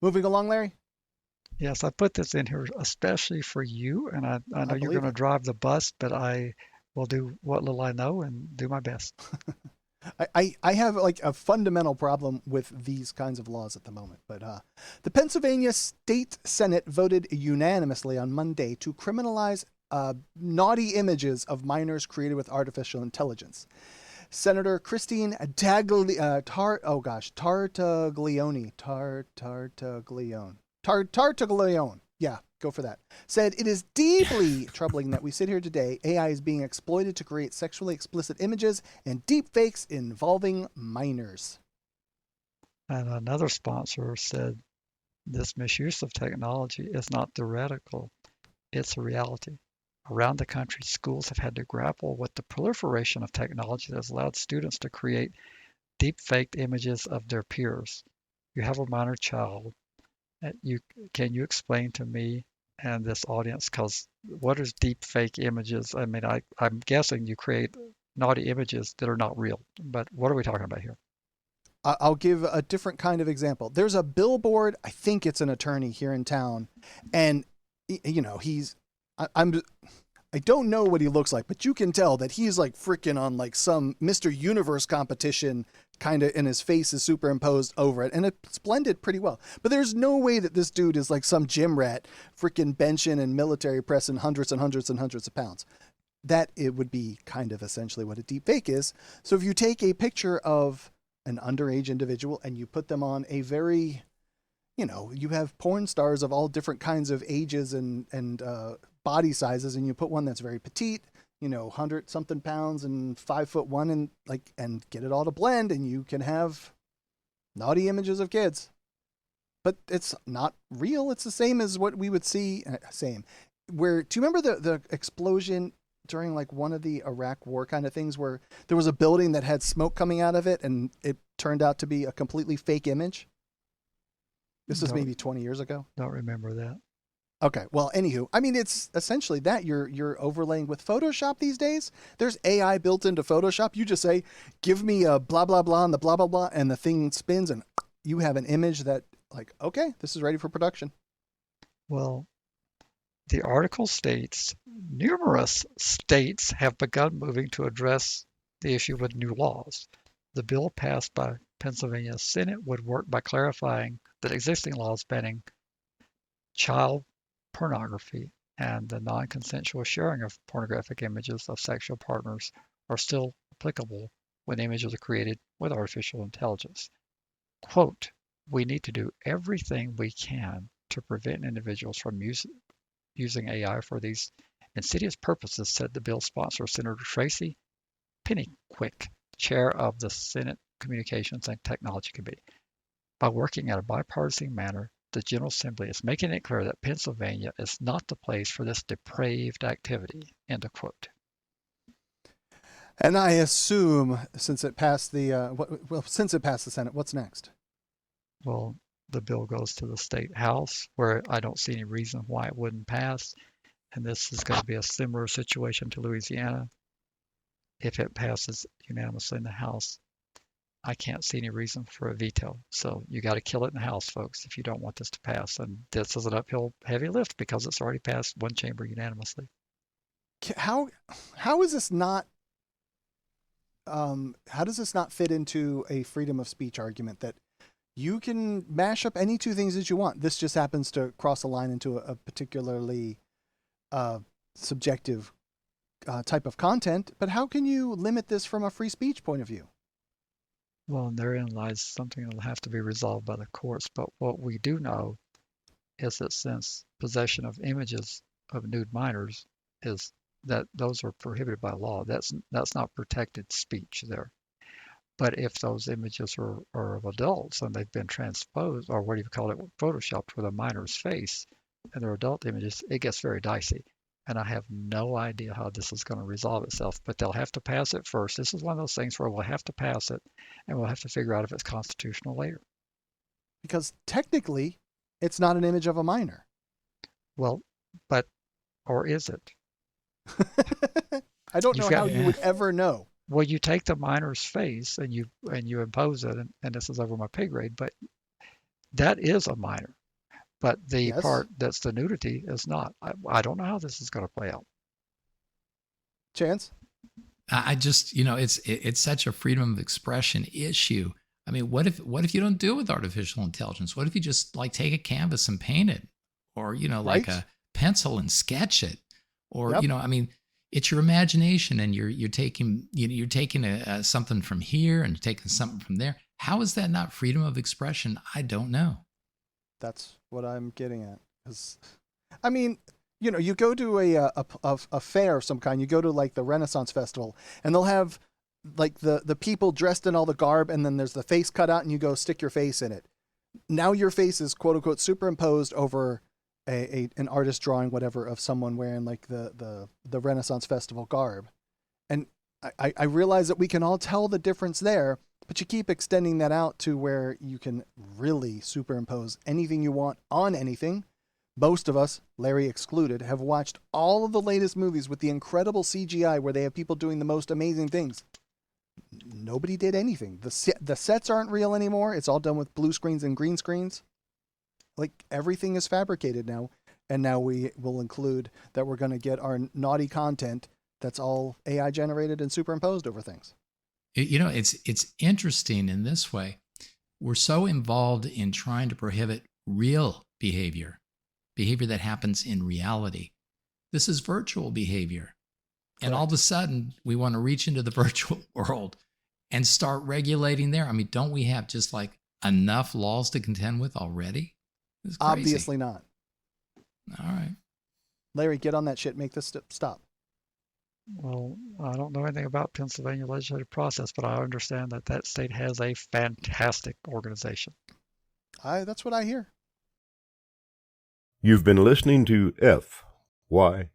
Moving along, Larry? Yes, I put this in here especially for you, and I I know you're believe going to it. drive the bus, but I will do what little I know and do my best. I have like a fundamental problem with these kinds of laws at the moment. But the Pennsylvania State Senate voted unanimously on Monday to criminalize naughty images of minors created with artificial intelligence. Senator Christine Tartaglione, yeah, go for that, said it is deeply troubling that we sit here today. AI is being exploited to create sexually explicit images and deepfakes involving minors. And another sponsor said this misuse of technology is not theoretical, it's a reality. Around the country, schools have had to grapple with the proliferation of technology that has allowed students to create deep-faked images of their peers. You have a minor child. You can you explain to me and this audience, because what is deep-fake images? I mean, I'm guessing you create naughty images that are not real, but what are we talking about here? I'll give a different kind of example. There's a billboard. I think it's an attorney here in town, and he's. I'm. I don't know what he looks like, but you can tell that he's like freaking on like some Mr. Universe competition kind of, and his face is superimposed over it, and it's blended pretty well. But there's no way that this dude is like some gym rat freaking benching and military pressing hundreds and hundreds and hundreds of pounds. That it would be kind of essentially what a deep fake is. So if you take a picture of an underage individual and you put them on a very, you have porn stars of all different kinds of ages and body sizes, and you put one that's very petite, 100 something pounds and 5'1" and get it all to blend, and you can have naughty images of kids. But it's not real. It's the same as what we would see. Same. Where do you remember the explosion during like one of the Iraq War kind of things where there was a building that had smoke coming out of it and it turned out to be a completely fake image? This was Don't maybe 20 years ago. don't remember that. Okay, well, anywho, I mean, it's essentially that you're overlaying with Photoshop these days. There's AI built into Photoshop. You just say, "Give me a blah blah blah" and the blah blah blah, and the thing spins, and you have an image that, like, okay, this is ready for production. Well, the article states numerous states have begun moving to address the issue with new laws. The bill passed by Pennsylvania Senate would work by clarifying that existing laws banning child pornography and the non-consensual sharing of pornographic images of sexual partners are still applicable when images are created with artificial intelligence. Quote, we need to do everything we can to prevent individuals from using AI for these insidious purposes, said the bill's sponsor, Senator Tracy Pennyquick, chair of the Senate Communications and Technology Committee. By working in a bipartisan manner, the General Assembly is making it clear that Pennsylvania is not the place for this depraved activity. End of quote. And I assume since it passed since it passed the Senate, what's next? Well, the bill goes to the state house, where I don't see any reason why it wouldn't pass. And this is going to be a similar situation to Louisiana. If it passes unanimously in the House, I can't see any reason for a veto. So you got to kill it in the House, folks, if you don't want this to pass. And this is an uphill heavy lift because it's already passed one chamber unanimously. How how is this not how does this not fit into a freedom of speech argument that you can mash up any two things that you want? This just happens to cross a line into a particularly uh, subjective type of content, but how can you limit this from a free speech point of view? Well, and therein lies something that will have to be resolved by the courts. But what we do know is that since possession of images of nude minors is that those are prohibited by law, that's not protected speech there. But if those images are of adults and they've been transposed, or what do you call it, photoshopped with a minor's face, and they're adult images, it gets very dicey. And I have no idea how this is going to resolve itself, but they'll have to pass it first. This is one of those things where we'll have to pass it, and we'll have to figure out if it's constitutional later. Because technically, it's not an image of a minor. Well, but, or is it? I don't You've know got, how you would ever know. well, you take the minor's face and you impose it, and this is over my pay grade, but that is a minor. But the Yes, part that's the nudity is not. I don't know how this is going to play out. Chance. I just, it's such a freedom of expression issue. I mean, what if you don't do it with artificial intelligence? What if you just like take a canvas and paint it, or like Right. a pencil and sketch it, or Yep. I mean, it's your imagination, and you're taking you're taking something from here and taking something from there. How is that not freedom of expression? I don't know. That's what I'm getting at. 'Cause, I mean, you go to a fair of some kind. You go to like the Renaissance Festival, and they'll have like the people dressed in all the garb, and then there's the face cut out, and you go stick your face in it. Now your face is quote unquote superimposed over an artist drawing whatever of someone wearing like the Renaissance Festival garb. And I realize that we can all tell the difference there, but you keep extending that out to where you can really superimpose anything you want on anything. Most of us, Larry excluded, have watched all of the latest movies with the incredible CGI where they have people doing the most amazing things. Nobody did anything. The sets aren't real anymore. It's all done with blue screens and green screens. Like everything is fabricated now. And now we will include that we're going to get our naughty content that's all AI generated and superimposed over things. It's interesting in this way. We're so involved in trying to prohibit real behavior that happens in reality. This is virtual behavior. And all of a sudden, we want to reach into the virtual world and start regulating there. I mean, don't we have just like enough laws to contend with already? It's crazy. Obviously not. All right. Larry, get on that shit. Make this stop. Well, I don't know anything about Pennsylvania legislative process, but I understand that state has a fantastic organization. That's what I hear. You've been listening to FYP.